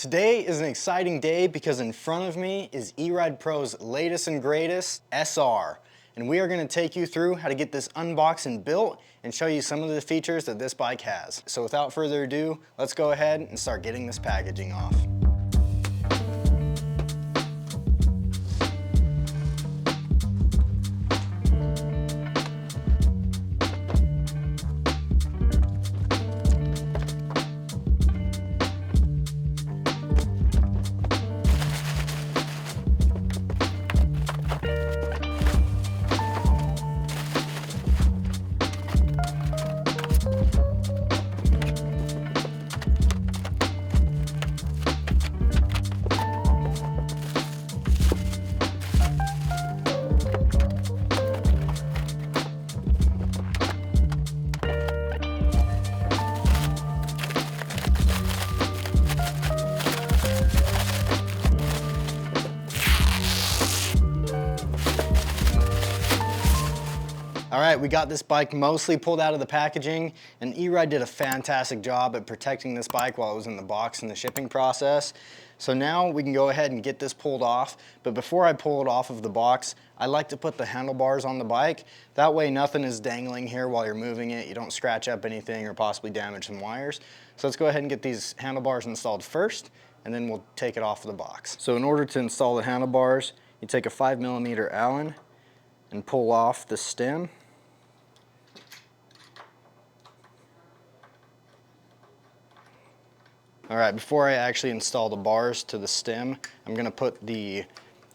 Today is an exciting day because in front of me is eRide Pro's latest and greatest, SR. And we are going to take you through how to get this unboxed and built and show you some of the features that this bike has. So without further ado, let's go ahead and start getting this packaging off. All right, we got this bike mostly pulled out of the packaging, and eRide did a fantastic job at protecting this bike while it was in the box in the shipping process. So now we can go ahead and get this pulled off, but before I pull it off of the box, I like to put the handlebars on the bike. That way nothing is dangling here while you're moving it. You don't scratch up anything or possibly damage some wires. So let's go ahead and get these handlebars installed first, and then we'll take it off of the box. So in order to install the handlebars, you take a 5mm Allen and pull off the stem. All right, before I actually install the bars to the stem, I'm gonna put the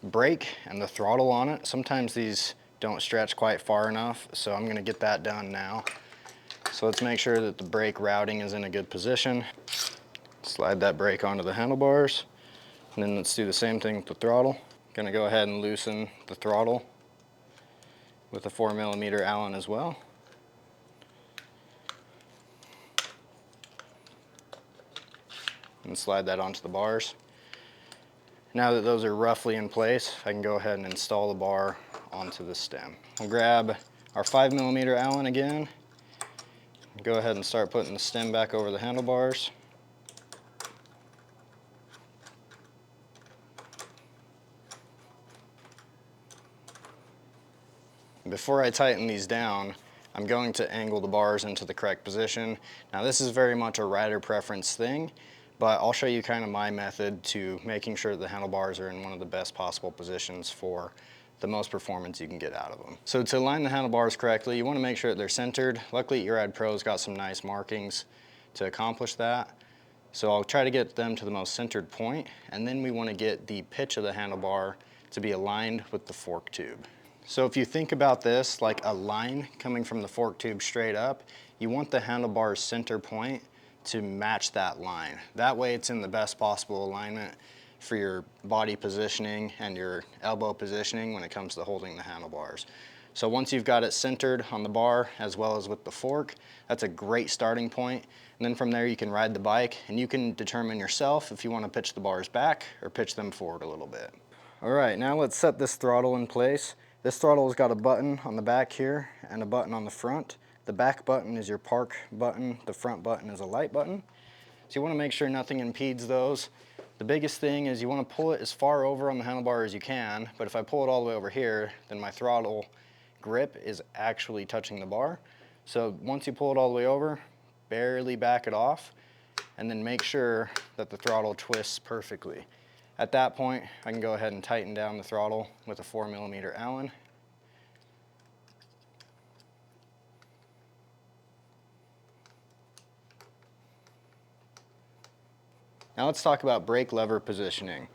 brake and the throttle on it. Sometimes these don't stretch quite far enough, so I'm gonna get that done now. So let's make sure that the brake routing is in a good position. Slide that brake onto the handlebars, and then let's do the same thing with the throttle. Gonna go ahead and loosen the throttle with a 4mm Allen as well. And slide that onto the bars. Now that those are roughly in place, I can go ahead and install the bar onto the stem. We'll grab our 5mm Allen again, go ahead and start putting the stem back over the handlebars. Before I tighten these down, I'm going to angle the bars into the correct position. Now this is very much a rider preference thing, but I'll show you kind of my method to making sure the handlebars are in one of the best possible positions for the most performance you can get out of them. So to align the handlebars correctly, you want to make sure that they're centered. Luckily, eRide Pro's got some nice markings to accomplish that. So I'll try to get them to the most centered point, and then we want to get the pitch of the handlebar to be aligned with the fork tube. So if you think about this like a line coming from the fork tube straight up, you want the handlebar's center point to match that line. That way it's in the best possible alignment for your body positioning and your elbow positioning when it comes to holding the handlebars. So once you've got it centered on the bar as well as with the fork, that's a great starting point. And then from there you can ride the bike and you can determine yourself if you want to pitch the bars back or pitch them forward a little bit. All right, now let's set this throttle in place. This throttle has got a button on the back here and a button on the front. The back button is your park button, the front button is a light button. So you want to make sure nothing impedes those. The biggest thing is you want to pull it as far over on the handlebar as you can, but if I pull it all the way over here, then my throttle grip is actually touching the bar. So once you pull it all the way over, barely back it off, and then make sure that the throttle twists perfectly. At that point, I can go ahead and tighten down the throttle with a 4mm Allen. Now let's talk about brake lever positioning.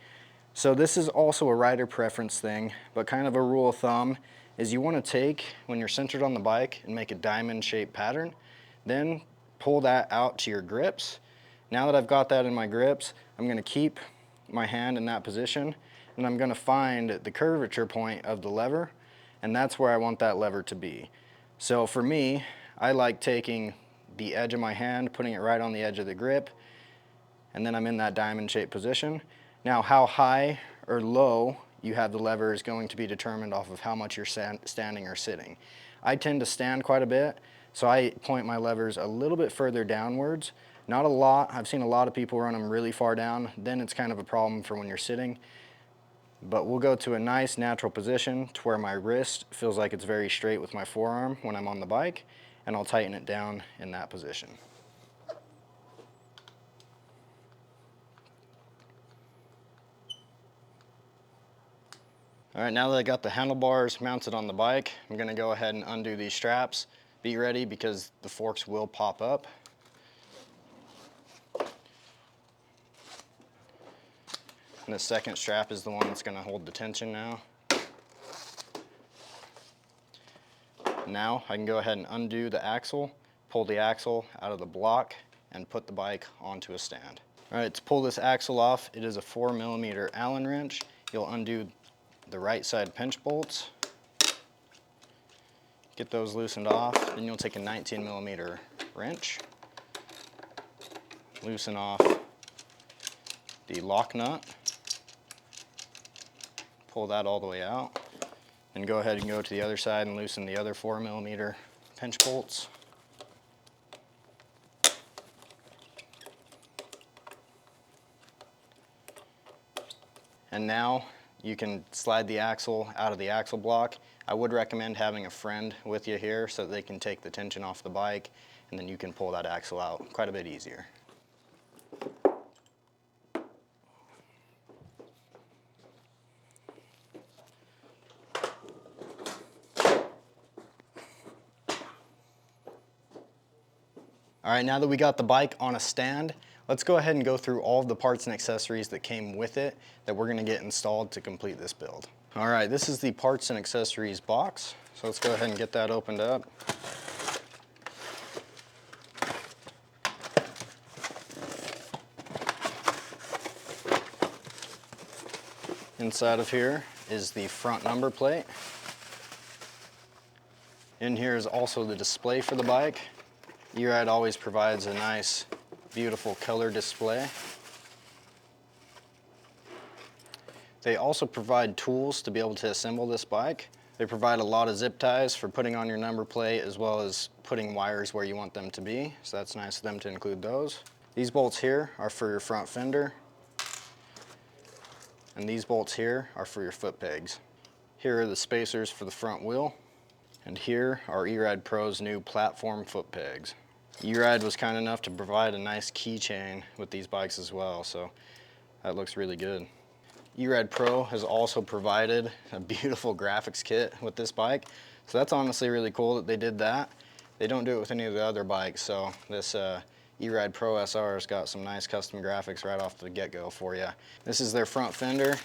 So this is also a rider preference thing, but kind of a rule of thumb is you want to take, when you're centered on the bike, and make a diamond shaped pattern, then pull that out to your grips. Now that I've got that in my grips, I'm going to keep my hand in that position, and I'm going to find the curvature point of the lever, and that's where I want that lever to be. So for me, I like taking the edge of my hand, putting it right on the edge of the grip, and then I'm in that diamond shaped position. Now how high or low you have the lever is going to be determined off of how much you're standing or sitting. I tend to stand quite a bit, so I point my levers a little bit further downwards Not a lot. I've seen a lot of people run them really far down. Then it's kind of a problem for when you're sitting. But we'll go to a nice natural position to where my wrist feels like it's very straight with my forearm when I'm on the bike, and I'll tighten it down in that position. All right, now that I got the handlebars mounted on the bike, I'm gonna go ahead and undo these straps. Be ready because the forks will pop up. And the second strap is the one that's gonna hold the tension now. Now I can go ahead and undo the axle, pull the axle out of the block, and put the bike onto a stand. All right, to pull this axle off, it is a 4mm Allen wrench. You'll undo the right side pinch bolts, get those loosened off, then you'll take a 19mm wrench, loosen off the lock nut, pull that all the way out, and go ahead and go to the other side and loosen the other 4mm pinch bolts. And now you can slide the axle out of the axle block. I would recommend having a friend with you here so that they can take the tension off the bike, and then you can pull that axle out quite a bit easier. All right, now that we got the bike on a stand, let's go ahead and go through all of the parts and accessories that came with it that we're gonna get installed to complete this build. All right, this is the parts and accessories box. So let's go ahead and get that opened up. Inside of here is the front number plate. In here is also the display for the bike. E-Ride always provides a nice, beautiful color display. They also provide tools to be able to assemble this bike. They provide a lot of zip ties for putting on your number plate as well as putting wires where you want them to be. So that's nice of them to include those. These bolts here are for your front fender. And these bolts here are for your foot pegs. Here are the spacers for the front wheel. And here are E-Ride Pro's new platform foot pegs. E-Ride was kind enough to provide a nice keychain with these bikes as well, so that looks really good. E-Ride Pro has also provided a beautiful graphics kit with this bike, so that's honestly really cool that they did that. They don't do it with any of the other bikes, so this E-Ride Pro SR has got some nice custom graphics right off the get-go for you. This is their front fender.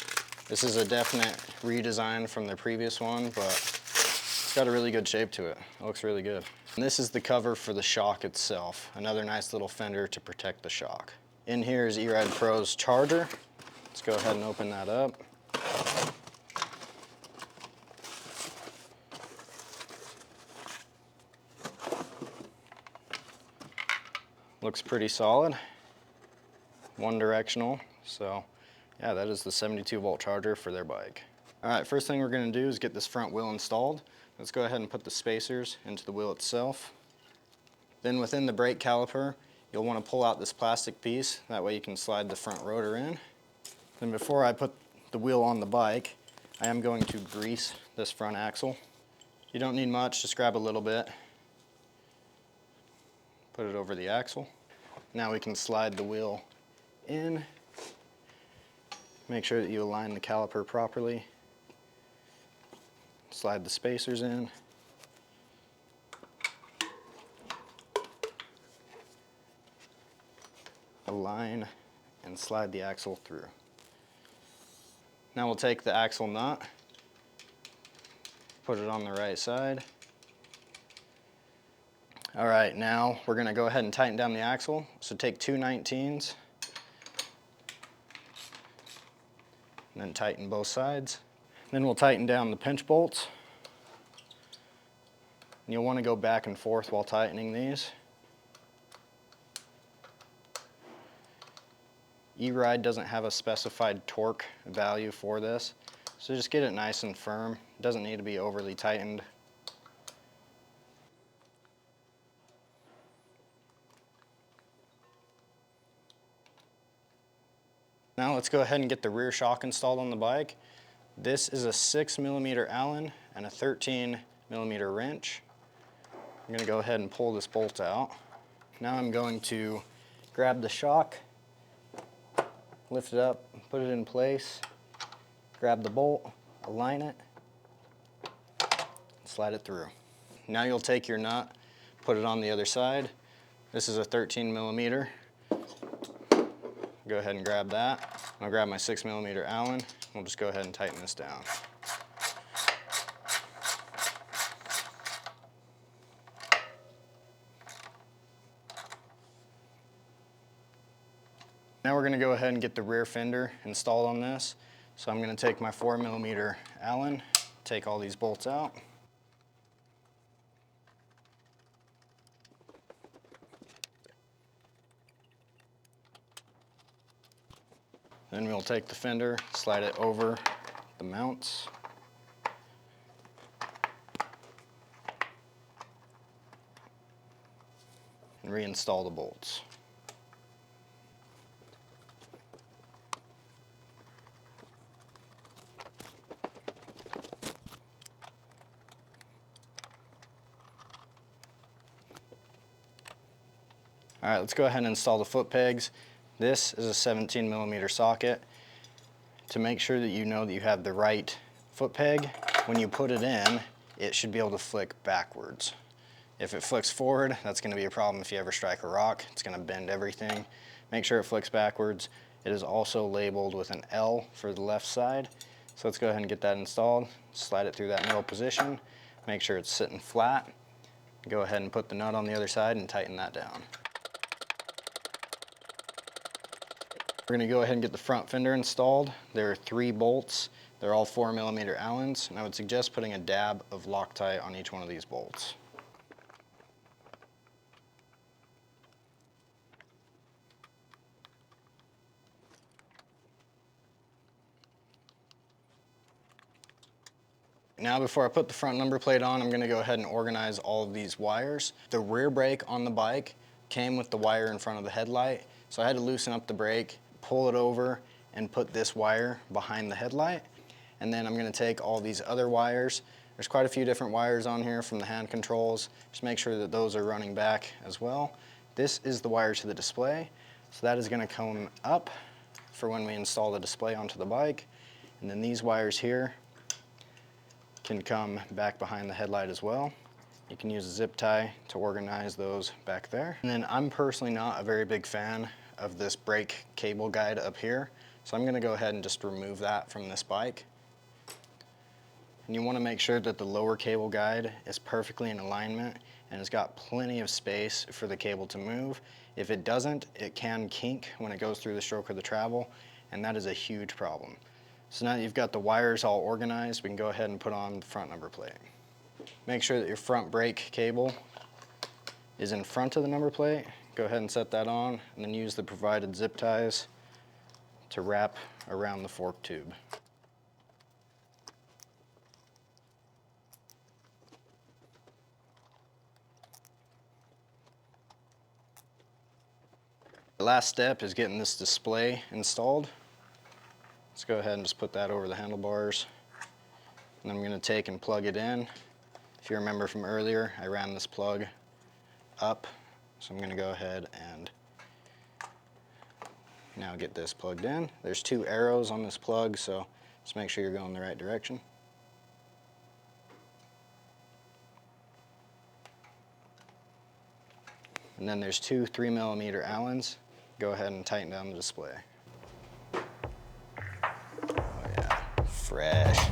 This is a definite redesign from their previous one, but it's got a really good shape to it. It looks really good. And this is the cover for the shock itself. Another nice little fender to protect the shock. In here is E-Ride Pro's charger. Let's go ahead and open that up. Looks pretty solid. One directional. So yeah, that is the 72-volt charger for their bike. All right, first thing we're gonna do is get this front wheel installed. Let's go ahead and put the spacers into the wheel itself. Then within the brake caliper, you'll want to pull out this plastic piece. That way you can slide the front rotor in. Then before I put the wheel on the bike, I am going to grease this front axle. You don't need much, just grab a little bit. Put it over the axle. Now we can slide the wheel in. Make sure that you align the caliper properly. Slide the spacers in. Align and slide the axle through. Now we'll take the axle nut, put it on the right side. All right, now we're gonna go ahead and tighten down the axle. So take two 19s and then tighten both sides. Then we'll tighten down the pinch bolts. And you'll want to go back and forth while tightening these. E-Ride doesn't have a specified torque value for this, so just get it nice and firm. It doesn't need to be overly tightened. Now let's go ahead and get the rear shock installed on the bike. This is a 6mm Allen and a 13mm wrench. I'm going to go ahead and pull this bolt out. Now I'm going to grab the shock, lift it up, put it in place, grab the bolt, align it, and slide it through. Now you'll take your nut, put it on the other side. This is a 13mm. Go ahead and grab that. I'll grab my 6mm Allen. We'll just go ahead and tighten this down. Now we're going to go ahead and get the rear fender installed on this. So I'm going to take my 4mm Allen, take all these bolts out. Then we'll take the fender, slide it over the mounts. And reinstall the bolts. All right, let's go ahead and install the foot pegs. This is a 17mm socket. To make sure that you know that you have the right foot peg, when you put it in, it should be able to flick backwards. If it flicks forward, that's going to be a problem if you ever strike a rock. It's going to bend everything. Make sure it flicks backwards. It is also labeled with an L for the left side. So let's go ahead and get that installed. Slide it through that middle position. Make sure it's sitting flat. Go ahead and put the nut on the other side and tighten that down. We're going to go ahead and get the front fender installed. There are 3 bolts. They're all 4mm Allens, and I would suggest putting a dab of Loctite on each one of these bolts. Now before I put the front number plate on, I'm going to go ahead and organize all of these wires. The rear brake on the bike came with the wire in front of the headlight, so I had to loosen up the brake, pull it over, and put this wire behind the headlight. And then I'm going to take all these other wires. There's quite a few different wires on here from the hand controls. Just make sure that those are running back as well. This is the wire to the display. So that is going to come up for when we install the display onto the bike. And then these wires here can come back behind the headlight as well. You can use a zip tie to organize those back there. And then I'm personally not a very big fan of this brake cable guide up here. So I'm going to go ahead and just remove that from this bike. And you want to make sure that the lower cable guide is perfectly in alignment and has got plenty of space for the cable to move. If it doesn't, it can kink when it goes through the stroke of the travel, and that is a huge problem. So now that you've got the wires all organized, we can go ahead and put on the front number plate. Make sure that your front brake cable is in front of the number plate. Go ahead and set that on, and then use the provided zip ties to wrap around the fork tube. The last step is getting this display installed. Let's go ahead and just put that over the handlebars. And I'm going to take and plug it in. If you remember from earlier, I ran this plug up. So I'm going to go ahead and now get this plugged in. There's 2 arrows on this plug, so just make sure you're going the right direction. And then there's 2 3mm Allens. Go ahead and tighten down the display. Oh yeah, fresh.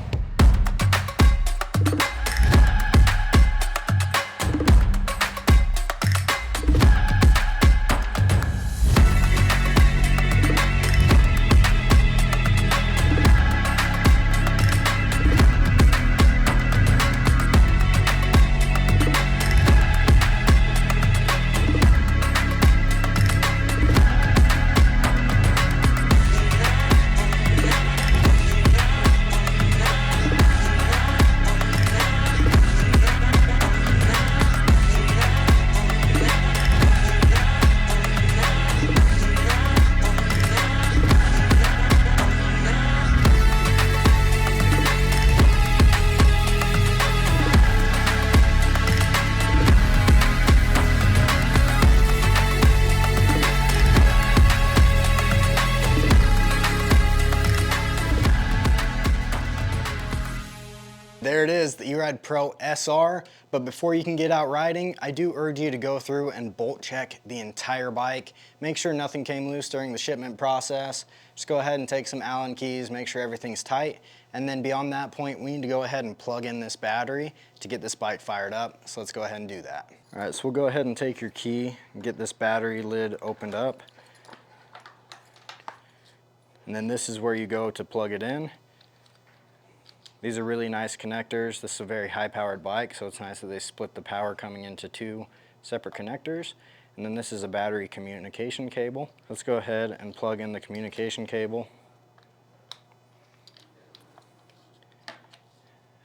it is, the eRide Pro SR. But before you can get out riding, I do urge you to go through and bolt check the entire bike. Make sure nothing came loose during the shipment process. Just go ahead and take some Allen keys, make sure everything's tight. And then beyond that point, we need to go ahead and plug in this battery to get this bike fired up. So let's go ahead and do that. All right, so we'll go ahead and take your key and get this battery lid opened up. And then this is where you go to plug it in. These are really nice connectors. This is a very high-powered bike, so it's nice that they split the power coming into two separate connectors. And then this is a battery communication cable. Let's go ahead and plug in the communication cable.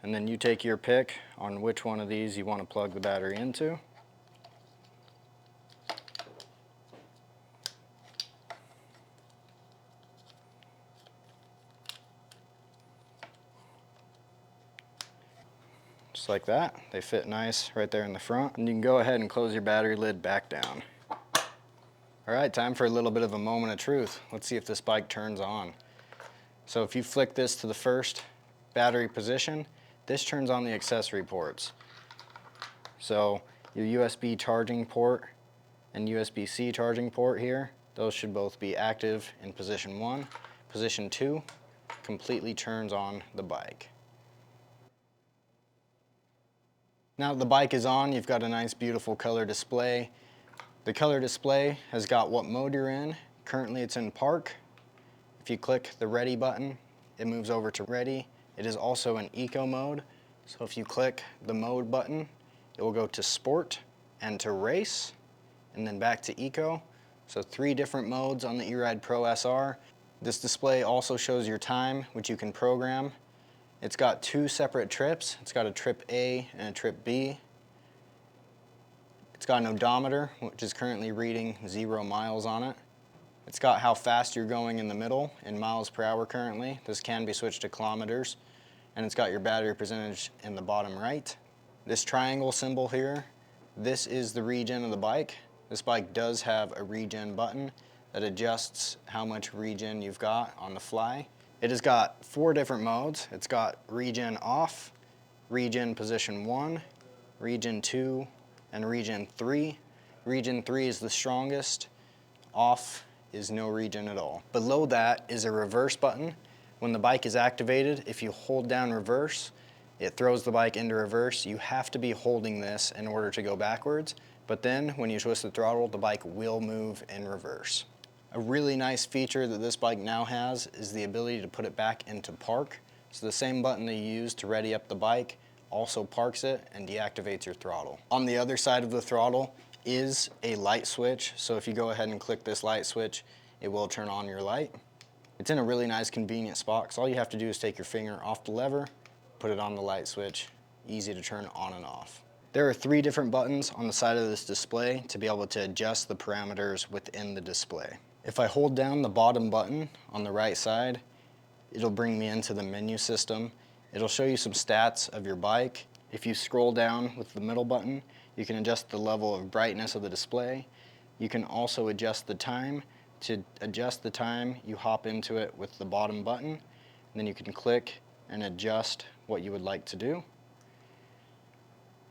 And then you take your pick on which one of these you want to plug the battery into. Just like that. They fit nice right there in the front. And you can go ahead and close your battery lid back down. All right, time for a little bit of a moment of truth. Let's see if this bike turns on. So if you flick this to the first battery position, this turns on the accessory ports. So your USB charging port and USB-C charging port here, those should both be active in position 1. Position 2 completely turns on the bike. Now that the bike is on, you've got a nice beautiful color display. The color display has got what mode you're in. Currently it's in park. If you click the ready button, it moves over to ready. It is also in eco mode. So if you click the mode button, it will go to sport and to race, and then back to eco. So 3 different modes on the eRide Pro SR. This display also shows your time, which you can program. It's got 2 separate trips. It's got a trip A and a trip B. It's got an odometer, which is currently reading 0 miles on it. It's got how fast you're going in the middle in miles per hour currently. This can be switched to kilometers. And it's got your battery percentage in the bottom right. This triangle symbol here, this is the regen of the bike. This bike does have a regen button that adjusts how much regen you've got on the fly. It has got 4 different modes. It's got regen off, regen position 1, regen 2, and regen 3. Regen 3 is the strongest. Off is no regen at all. Below that is a reverse button. When the bike is activated, if you hold down reverse, it throws the bike into reverse. You have to be holding this in order to go backwards, but then when you twist the throttle, the bike will move in reverse. A really nice feature that this bike now has is the ability to put it back into park. So the same button that you use to ready up the bike also parks it and deactivates your throttle. On the other side of the throttle is a light switch. So if you go ahead and click this light switch, it will turn on your light. It's in a really nice convenient spot because all you have to do is take your finger off the lever, put it on the light switch, easy to turn on and off. There are 3 different buttons on the side of this display to be able to adjust the parameters within the display. If I hold down the bottom button on the right side, it'll bring me into the menu system. It'll show you some stats of your bike. If you scroll down with the middle button, you can adjust the level of brightness of the display. You can also adjust the time. To adjust the time, you hop into it with the bottom button, and then you can click and adjust what you would like to do.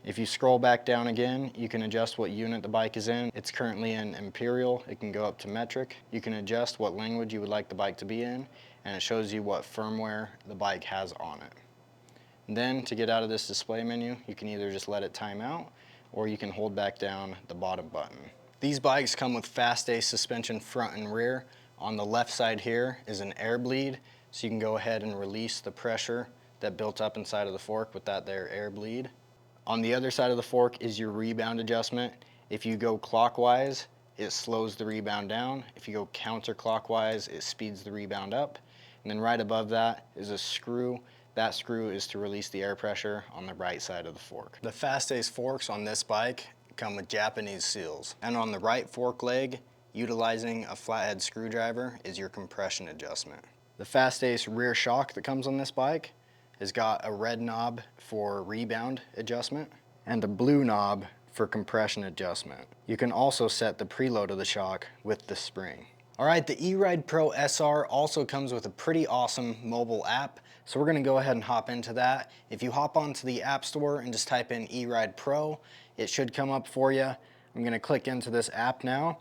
If you scroll back down again, you can adjust what unit the bike is in. It's currently in Imperial. It can go up to metric. You can adjust what language you would like the bike to be in, and it shows you what firmware the bike has on it. And then to get out of this display menu, you can either just let it time out, or you can hold back down the bottom button. These bikes come with fast-ace suspension front and rear. On the left side here is an air bleed, so you can go ahead and release the pressure that built up inside of the fork with that there air bleed. On the other side of the fork is your rebound adjustment. If you go clockwise, it slows the rebound down. If you go counterclockwise, it speeds the rebound up. And then right above that is a screw. That screw is to release the air pressure on the right side of the fork. The fast-ace forks on this bike come with Japanese seals. And on the right fork leg, utilizing a flathead screwdriver, is your compression adjustment. The fast-ace rear shock that comes on this bike has got a red knob for rebound adjustment and a blue knob for compression adjustment. You can also set the preload of the shock with the spring. All right, the eRide Pro SR also comes with a pretty awesome mobile app. So we're gonna go ahead and hop into that. If you hop onto the App Store and just type in eRide Pro, it should come up for you. I'm gonna click into this app now.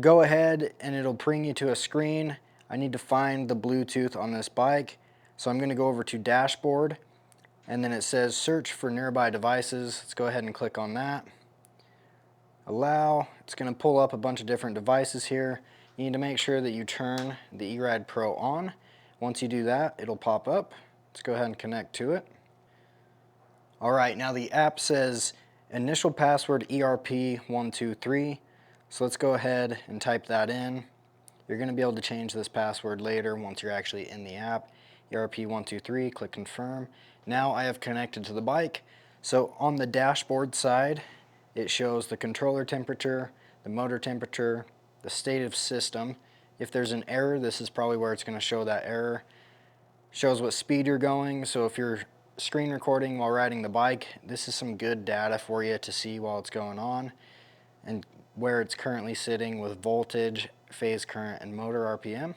Go ahead and it'll bring you to a screen. I need to find the Bluetooth on this bike. So I'm gonna go over to Dashboard, and then it says search for nearby devices. Let's go ahead and click on that. Allow. It's going to pull up a bunch of different devices here. You need to make sure that you turn the eRide Pro on. Once you do that, it'll pop up. Let's go ahead and connect to it. All right, now the app says initial password ERP123. So let's go ahead and type that in. You're going to be able to change this password later once you're actually in the app. ERP123, click confirm. Now I have connected to the bike. So on the dashboard side, it shows the controller temperature, the motor temperature, the state of system. If there's an error, this is probably where it's going to show that error. Shows what speed you're going, so if you're screen recording while riding the bike, this is some good data for you to see while it's going on, and where it's currently sitting with voltage, phase current, and motor RPM.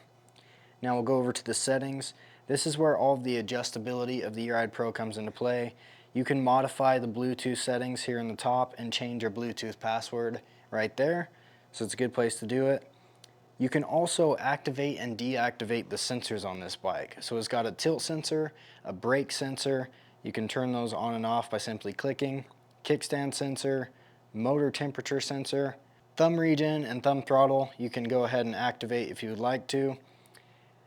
Now we'll go over to the settings. This is where all of the adjustability of the eRide Pro comes into play. You can modify the Bluetooth settings here in the top and change your Bluetooth password right there. So it's a good place to do it. You can also activate and deactivate the sensors on this bike. So it's got a tilt sensor, a brake sensor. You can turn those on and off by simply clicking. Kickstand sensor, motor temperature sensor, thumb regen and thumb throttle. You can go ahead and activate if you would like to.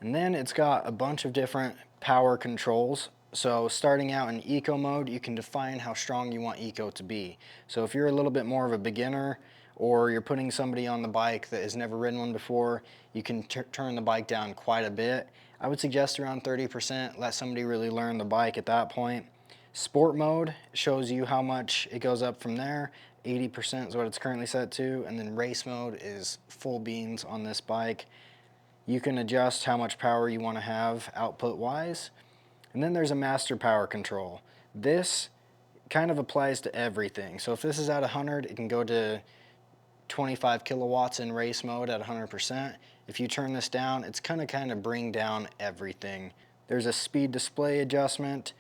And then it's got a bunch of different power controls. So starting out in eco mode, you can define how strong you want eco to be. So if you're a little bit more of a beginner, or you're putting somebody on the bike that has never ridden one before, you can turn the bike down quite a bit. I would suggest around 30%, let somebody really learn the bike at that point. Sport mode shows you how much it goes up from there. 80% is what it's currently set to, and then race mode is full beans on this bike. You can adjust how much power you want to have output wise. And then there's a master power control. This kind of applies to everything. So if this is at 100, it can go to 25 kilowatts in race mode at 100%. If you turn this down, it's gonna kind of bring down everything. There's a speed display adjustment.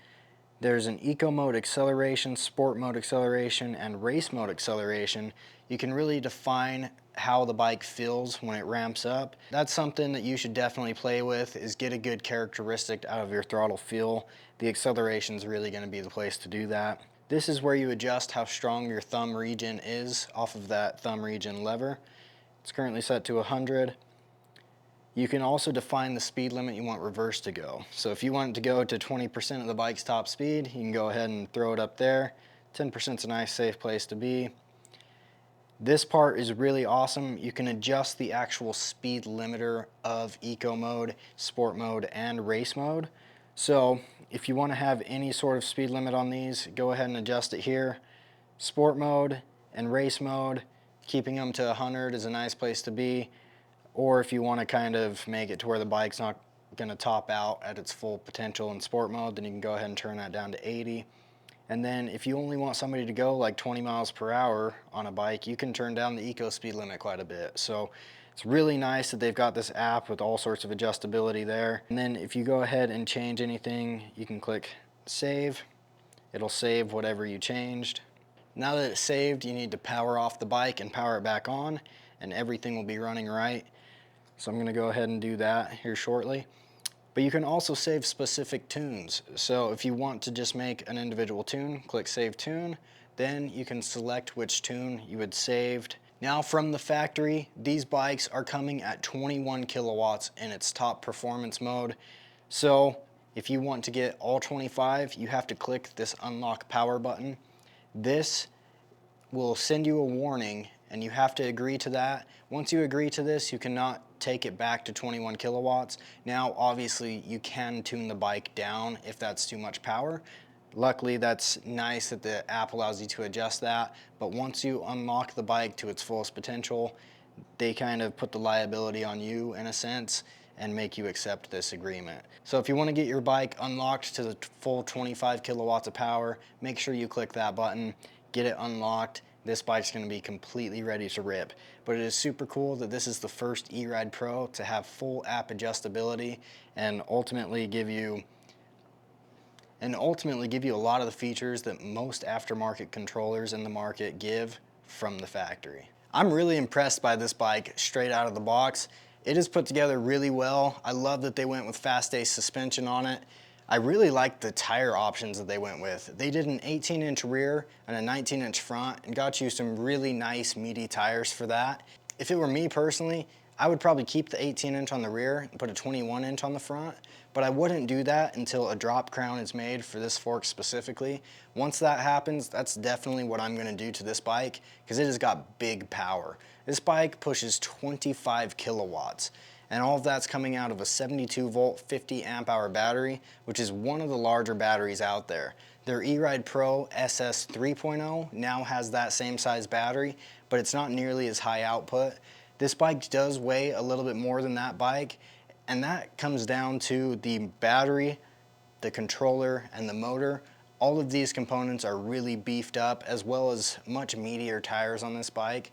There's an eco mode acceleration, sport mode acceleration, and race mode acceleration. You can really define how the bike feels when it ramps up. That's something that you should definitely play with, is get a good characteristic out of your throttle feel. The acceleration is really going to be the place to do that. This is where you adjust how strong your thumb regen is off of that thumb regen lever. It's currently set to 100. You can also define the speed limit you want reverse to go. So if you want it to go to 20% of the bike's top speed, you can go ahead and throw it up there. 10% is a nice safe place to be. This part is really awesome. You can adjust the actual speed limiter of eco mode, sport mode, and race mode. So if you want to have any sort of speed limit on these, go ahead and adjust it here. Sport mode and race mode, keeping them to 100 is a nice place to be. Or if you want to kind of make it to where the bike's not going to top out at its full potential in sport mode, then you can go ahead and turn that down to 80. And then if you only want somebody to go like 20 miles per hour on a bike, you can turn down the eco speed limit quite a bit. So it's really nice that they've got this app with all sorts of adjustability there. And then if you go ahead and change anything, you can click save. It'll save whatever you changed. Now that it's saved, you need to power off the bike and power it back on, and everything will be running right. So I'm going to go ahead and do that here shortly. But you can also save specific tunes. So if you want to just make an individual tune, click Save Tune. Then you can select which tune you had saved. Now from the factory, these bikes are coming at 21 kilowatts in its top performance mode. So if you want to get all 25, you have to click this Unlock Power button. This will send you a warning, and you have to agree to that. Once you agree to this, you cannot take it back to 21 kilowatts. Now, obviously, you can tune the bike down if that's too much power. Luckily, that's nice that the app allows you to adjust that, but once you unlock the bike to its fullest potential, they kind of put the liability on you in a sense and make you accept this agreement. So if you want to get your bike unlocked to the full 25 kilowatts of power, make sure you click that button, get it unlocked, this bike's going to be completely ready to rip. But it is super cool that this is the first E-Ride Pro to have full app adjustability and ultimately give you a lot of the features that most aftermarket controllers in the market give from the factory. I'm really impressed by this bike straight out of the box. It is put together really well. I love that they went with fast ace suspension on it. I really like the tire options that they went with. They did an 18-inch rear and a 19-inch front and got you some really nice meaty tires for that. If it were me personally, I would probably keep the 18-inch on the rear and put a 21-inch on the front, but I wouldn't do that until a drop crown is made for this fork specifically. Once that happens, that's definitely what I'm gonna do to this bike because it has got big power. This bike pushes 25 kilowatts. And all of that's coming out of a 72 volt 50 amp hour battery, which is one of the larger batteries out there. Their E-Ride Pro SS 3.0 now has that same size battery, but it's not nearly as high output. This bike does weigh a little bit more than that bike, and that comes down to the battery, the controller, and the motor. All of these components are really beefed up, as well as much meatier tires on this bike.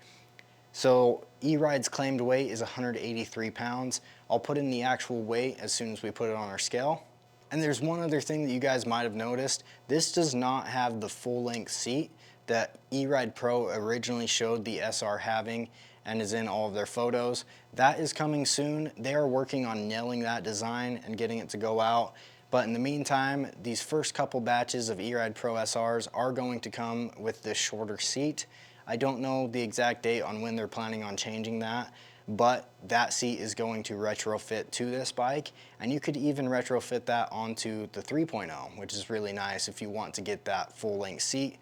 So E-Ride's claimed weight is 183 pounds. I'll put in the actual weight as soon as we put it on our scale. And there's one other thing that you guys might have noticed. This does not have the full-length seat that E-Ride Pro originally showed the SR having and is in all of their photos. That is coming soon. They are working on nailing that design and getting it to go out. But in the meantime, these first couple batches of E-Ride Pro SRs are going to come with this shorter seat. I don't know the exact date on when they're planning on changing that, but that seat is going to retrofit to this bike, and you could even retrofit that onto the 3.0, which is really nice if you want to get that full-length seat.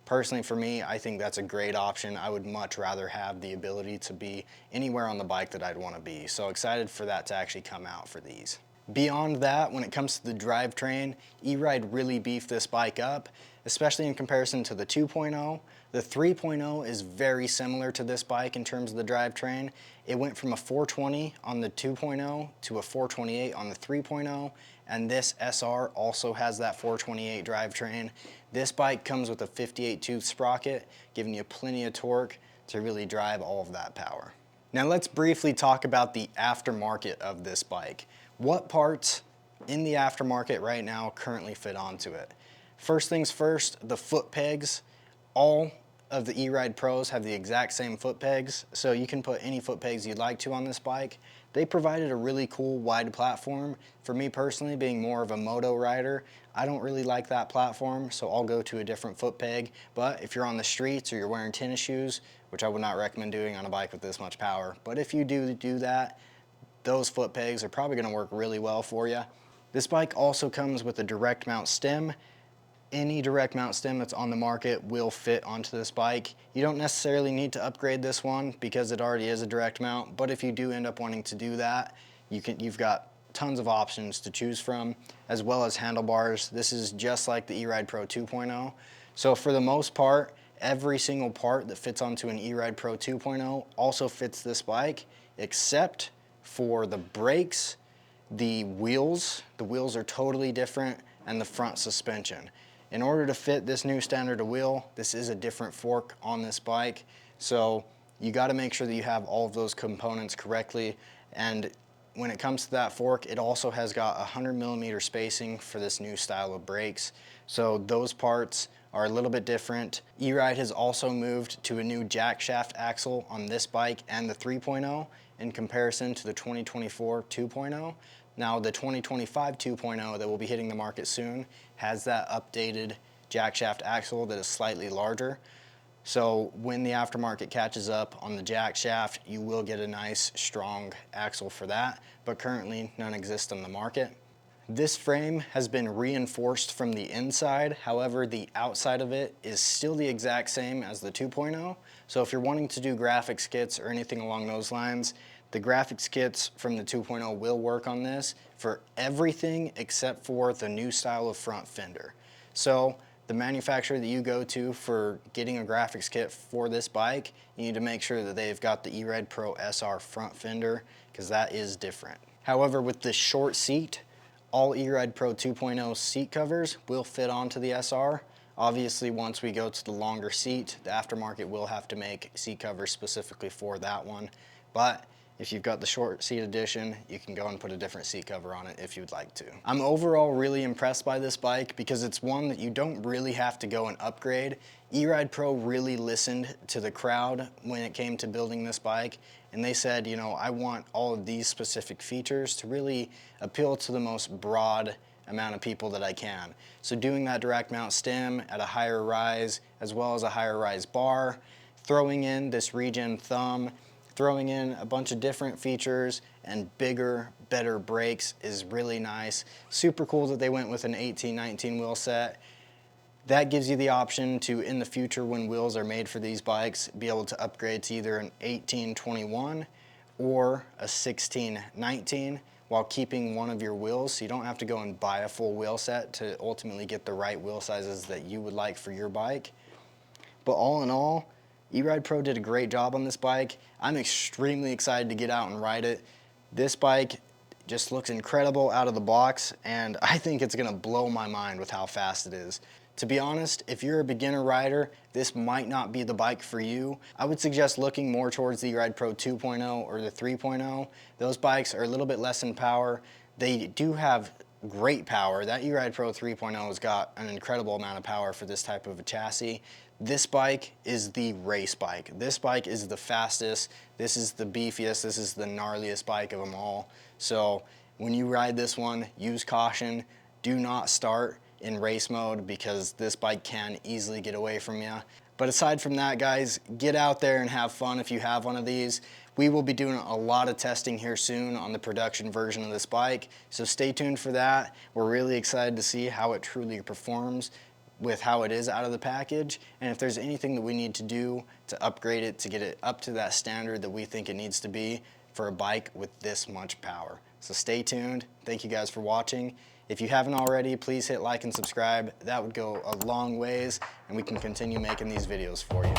Personally, for me, I think that's a great option. I would much rather have the ability to be anywhere on the bike that I'd want to be. So excited for that to actually come out for these. Beyond that, when it comes to the drivetrain, E-Ride really beefed this bike up, especially in comparison to the 2.0. The 3.0 is very similar to this bike in terms of the drivetrain. It went from a 420 on the 2.0 to a 428 on the 3.0, and this SR also has that 428 drivetrain. This bike comes with a 58-tooth sprocket, giving you plenty of torque to really drive all of that power. Now let's briefly talk about the aftermarket of this bike. What parts in the aftermarket right now currently fit onto it? First things first, the foot pegs. All of the E-Ride Pros have the exact same foot pegs, so you can put any foot pegs you'd like to on this bike. They provided a really cool wide platform. For me personally, being more of a moto rider, I don't really like that platform, so I'll go to a different foot peg. But if you're on the streets or you're wearing tennis shoes, which I would not recommend doing on a bike with this much power, but if you do that, those foot pegs are probably going to work really well for you. This bike also comes with a direct mount stem. Any direct mount stem that's on the market will fit onto this bike. You don't necessarily need to upgrade this one because it already is a direct mount, but if you do end up wanting to do that, you've got tons of options to choose from, as well as handlebars. This is just like the E-Ride Pro 2.0. So for the most part, every single part that fits onto an E-Ride Pro 2.0 also fits this bike, except for the brakes, the wheels. The wheels are totally different, and the front suspension. In order to fit this new standard of wheel, this is a different fork on this bike, so you got to make sure that you have all of those components correctly. And when it comes to that fork, it also has got 100mm spacing for this new style of brakes, so those parts are a little bit different. E-Ride has also moved to a new jack shaft axle on this bike and the 3.0 in comparison to the 2024 2.0. Now the 2025 2.0 that will be hitting the market soon has that updated jack shaft axle that is slightly larger. So when the aftermarket catches up on the jack shaft, you will get a nice strong axle for that, but currently none exist on the market. This frame has been reinforced from the inside, however the outside of it is still the exact same as the 2.0. So if you're wanting to do graphics kits or anything along those lines, the graphics kits from the 2.0 will work on this for everything except for the new style of front fender. So the manufacturer that you go to for getting a graphics kit for this bike, you need to make sure that they've got the E-Ride Pro SR front fender, because that is different. However, with this short seat, all E-Ride Pro 2.0 seat covers will fit onto the SR. Obviously, once we go to the longer seat, the Aftermarket will have to make seat covers specifically for that one. But if you've got the short seat edition, you can go and put a different seat cover on it if you'd like to. I'm overall really impressed by this bike because it's one that you don't really have to go and upgrade. eRide Pro really listened to the crowd when it came to building this bike, and they said, you know, I want all of these specific features to really appeal to the most broad amount of people that I can. So doing that direct mount stem at a higher rise, as well as a higher rise bar, throwing in this regen thumb, throwing in a bunch of different features and bigger, better brakes is really nice. Super cool that they went with an 18-19 wheel set. That gives you the option to, in the future when wheels are made for these bikes, be able to upgrade to either an 18-21 or a 16-19 while keeping one of your wheels, so you don't have to go and buy a full wheel set to ultimately get the right wheel sizes that you would like for your bike. But all in all, eRide Pro did a great job on this bike. I'm extremely excited to get out and ride it. This bike just looks incredible out of the box, and I think it's gonna blow my mind with how fast it is. To be honest, if you're a beginner rider, this might not be the bike for you. I would suggest looking more towards the eRide Pro 2.0 or the 3.0. Those bikes are a little bit less in power. They do have great power. That eRide Pro 3.0 has got an incredible amount of power for this type of a chassis. This bike is the race bike. This bike is the fastest. This is the beefiest. This is the gnarliest bike of them all. So when you ride this one, use caution. Do not start in race mode because this bike can easily get away from you. But aside from that, guys, get out there and have fun if you have one of these. We will be doing a lot of testing here soon on the production version of this bike, so stay tuned for that. We're really excited to see how it truly performs with how it is out of the package, and if there's anything that we need to do to upgrade it to get it up to that standard that we think it needs to be for a bike with this much power. So stay tuned. Thank you guys for watching. If you haven't already, please hit like and subscribe. That would go a long ways, and we can continue making these videos for you.